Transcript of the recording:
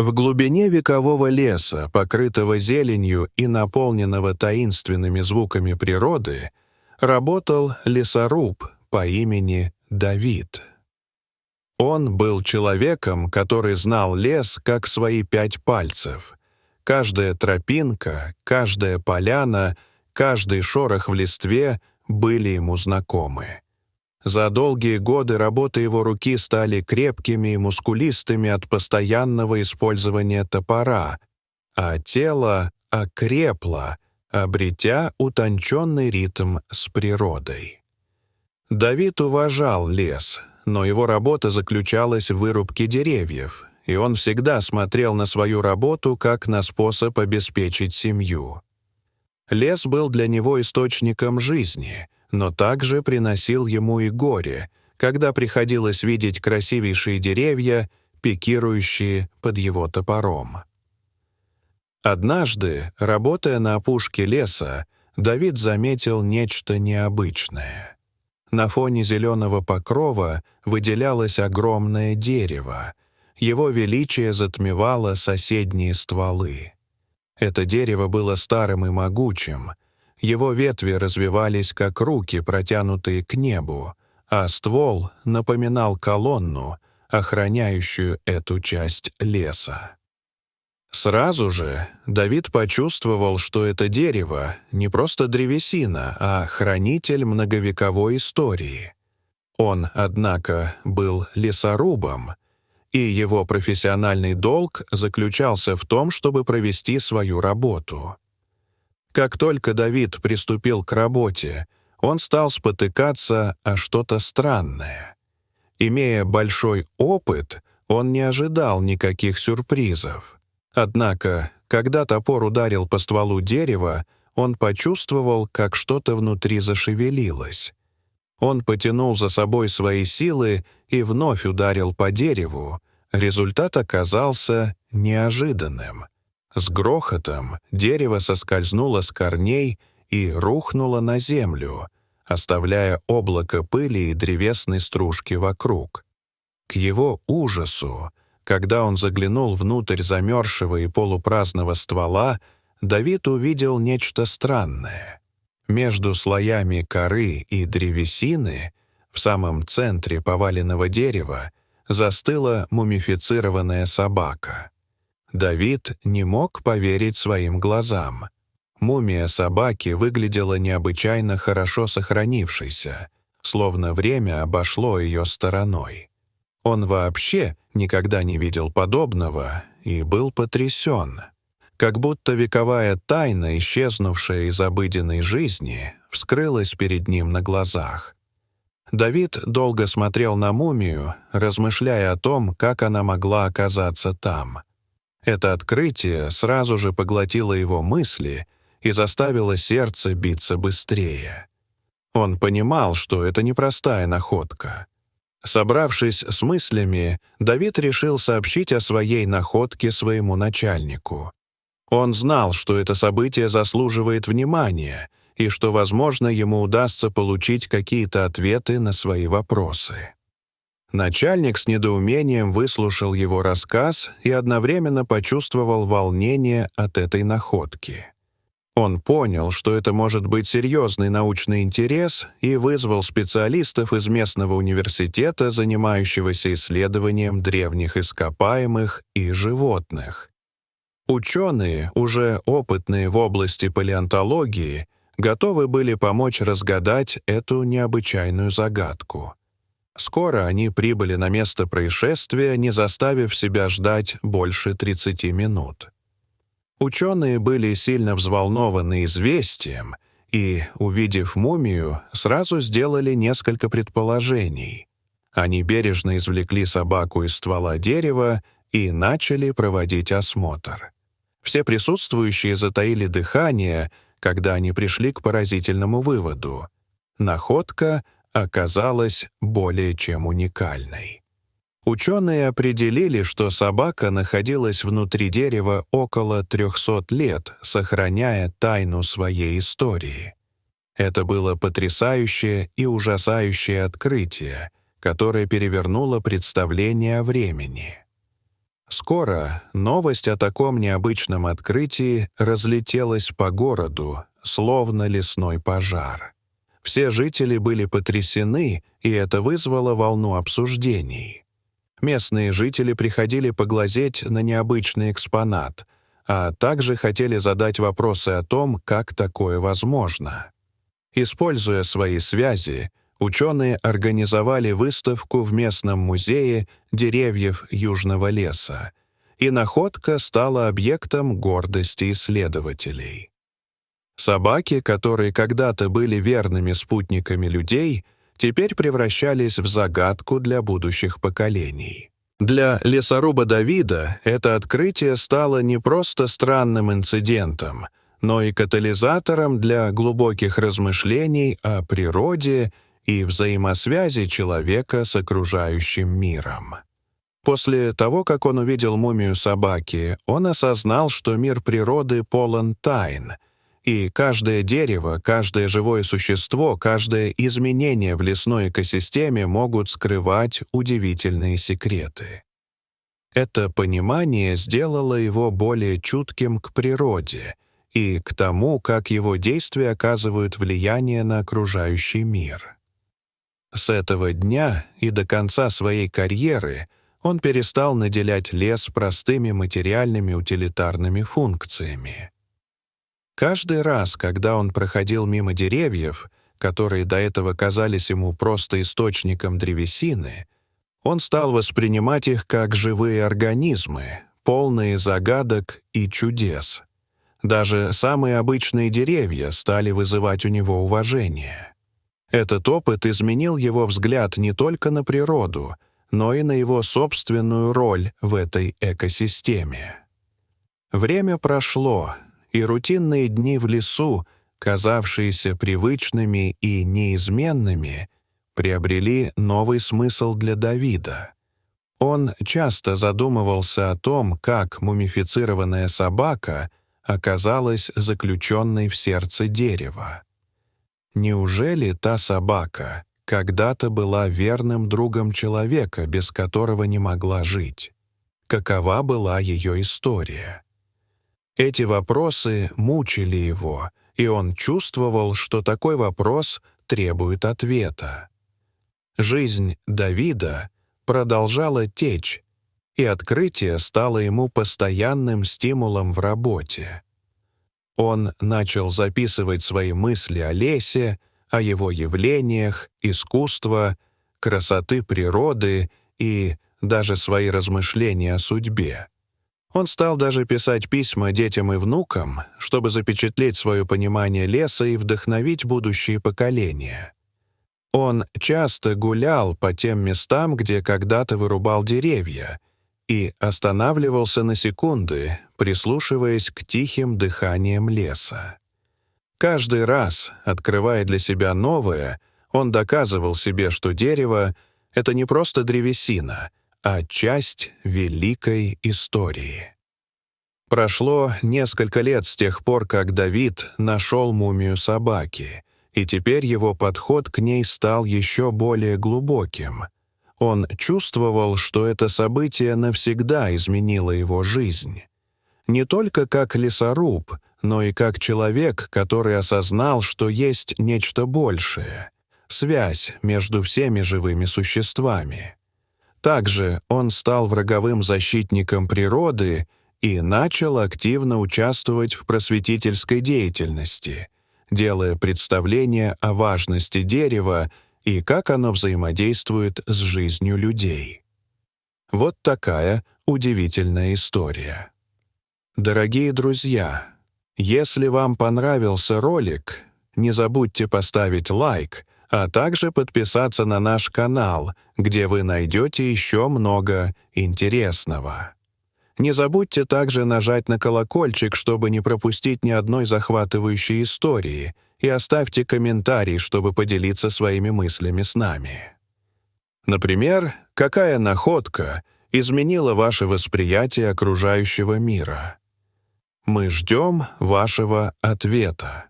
В глубине векового леса, покрытого зеленью и наполненного таинственными звуками природы, работал лесоруб по имени Давид. Он был человеком, который знал лес как свои 5 пальцев. Каждая тропинка, каждая поляна, каждый шорох в листве были ему знакомы. За долгие годы работы его руки стали крепкими и мускулистыми от постоянного использования топора, а тело окрепло, обретя утонченный ритм с природой. Давид уважал лес, но его работа заключалась в вырубке деревьев, и он всегда смотрел на свою работу как на способ обеспечить семью. Лес был для него источником жизни, но также приносил ему и горе, когда приходилось видеть красивейшие деревья, пикирующие под его топором. Однажды, работая на опушке леса, Давид заметил нечто необычное. На фоне зеленого покрова выделялось огромное дерево. Его величие затмевало соседние стволы. Это дерево было старым и могучим. Его ветви развивались, как руки, протянутые к небу, а ствол напоминал колонну, охраняющую эту часть леса. Сразу же Давид почувствовал, что это дерево не просто древесина, а хранитель многовековой истории. Он, однако, был лесорубом, и его профессиональный долг заключался в том, чтобы провести свою работу. Как только Давид приступил к работе, он стал спотыкаться о что-то странное. Имея большой опыт, он не ожидал никаких сюрпризов. Однако, когда топор ударил по стволу дерева, он почувствовал, как что-то внутри зашевелилось. Он потянул за собой свои силы и вновь ударил по дереву. Результат оказался неожиданным. С грохотом дерево соскользнуло с корней и рухнуло на землю, оставляя облако пыли и древесной стружки вокруг. К его ужасу, когда он заглянул внутрь замерзшего и полупраздного ствола, Давид увидел нечто странное. Между слоями коры и древесины, в самом центре поваленного дерева, застыла мумифицированная собака. Давид не мог поверить своим глазам. Мумия собаки выглядела необычайно хорошо сохранившейся, словно время обошло ее стороной. Он вообще никогда не видел подобного и был потрясен. Как будто вековая тайна, исчезнувшая из обыденной жизни, вскрылась перед ним на глазах. Давид долго смотрел на мумию, размышляя о том, как она могла оказаться там. Это открытие сразу же поглотило его мысли и заставило сердце биться быстрее. Он понимал, что это непростая находка. Собравшись с мыслями, Давид решил сообщить о своей находке своему начальнику. Он знал, что это событие заслуживает внимания и что, возможно, ему удастся получить какие-то ответы на свои вопросы. Начальник с недоумением выслушал его рассказ и одновременно почувствовал волнение от этой находки. Он понял, что это может быть серьезный научный интерес, и вызвал специалистов из местного университета, занимающегося исследованием древних ископаемых и животных. Ученые, уже опытные в области палеонтологии, готовы были помочь разгадать эту необычайную загадку. Скоро они прибыли на место происшествия, не заставив себя ждать больше 30 минут. Ученые были сильно взволнованы известием и, увидев мумию, сразу сделали несколько предположений. Они бережно извлекли собаку из ствола дерева и начали проводить осмотр. Все присутствующие затаили дыхание, когда они пришли к поразительному выводу. Находка оказалась более чем уникальной. Ученые определили, что собака находилась внутри дерева около 300 лет, сохраняя тайну своей истории. Это было потрясающее и ужасающее открытие, которое перевернуло представление о времени. Скоро новость о таком необычном открытии разлетелась по городу, словно лесной пожар. Все жители были потрясены, и это вызвало волну обсуждений. Местные жители приходили поглазеть на необычный экспонат, а также хотели задать вопросы о том, как такое возможно. Используя свои связи, ученые организовали выставку в местном музее деревьев Южного леса, и находка стала объектом гордости исследователей. Собаки, которые когда-то были верными спутниками людей, теперь превращались в загадку для будущих поколений. Для лесоруба Давида это открытие стало не просто странным инцидентом, но и катализатором для глубоких размышлений о природе и взаимосвязи человека с окружающим миром. После того, как он увидел мумию собаки, он осознал, что мир природы полон тайн, и каждое дерево, каждое живое существо, каждое изменение в лесной экосистеме могут скрывать удивительные секреты. Это понимание сделало его более чутким к природе и к тому, как его действия оказывают влияние на окружающий мир. С этого дня и до конца своей карьеры он перестал наделять лес простыми материальными утилитарными функциями. Каждый раз, когда он проходил мимо деревьев, которые до этого казались ему просто источником древесины, он стал воспринимать их как живые организмы, полные загадок и чудес. Даже самые обычные деревья стали вызывать у него уважение. Этот опыт изменил его взгляд не только на природу, но и на его собственную роль в этой экосистеме. Время прошло, и рутинные дни в лесу, казавшиеся привычными и неизменными, приобрели новый смысл для Давида. Он часто задумывался о том, как мумифицированная собака оказалась заключенной в сердце дерева. Неужели та собака когда-то была верным другом человека, без которого не могла жить? Какова была ее история? Эти вопросы мучили его, и он чувствовал, что такой вопрос требует ответа. Жизнь Давида продолжала течь, и открытие стало ему постоянным стимулом в работе. Он начал записывать свои мысли о лесе, о его явлениях, искусства, красоты природы и даже свои размышления о судьбе. Он стал даже писать письма детям и внукам, чтобы запечатлеть свое понимание леса и вдохновить будущие поколения. Он часто гулял по тем местам, где когда-то вырубал деревья, и останавливался на секунды, прислушиваясь к тихим дыханиям леса. Каждый раз, открывая для себя новое, он доказывал себе, что дерево — это не просто древесина, а часть великой истории. Прошло несколько лет с тех пор, как Давид нашел мумию собаки, и теперь его подход к ней стал еще более глубоким. Он чувствовал, что это событие навсегда изменило его жизнь. Не только как лесоруб, но и как человек, который осознал, что есть нечто большее — связь между всеми живыми существами. Также он стал враговым защитником природы и начал активно участвовать в просветительской деятельности, делая представления о важности дерева и как оно взаимодействует с жизнью людей. Вот такая удивительная история. Дорогие друзья, если вам понравился ролик, не забудьте поставить лайк, а также подписаться на наш канал, где вы найдете еще много интересного. Не забудьте также нажать на колокольчик, чтобы не пропустить ни одной захватывающей истории, и оставьте комментарий, чтобы поделиться своими мыслями с нами. Например, какая находка изменила ваше восприятие окружающего мира? Мы ждем вашего ответа.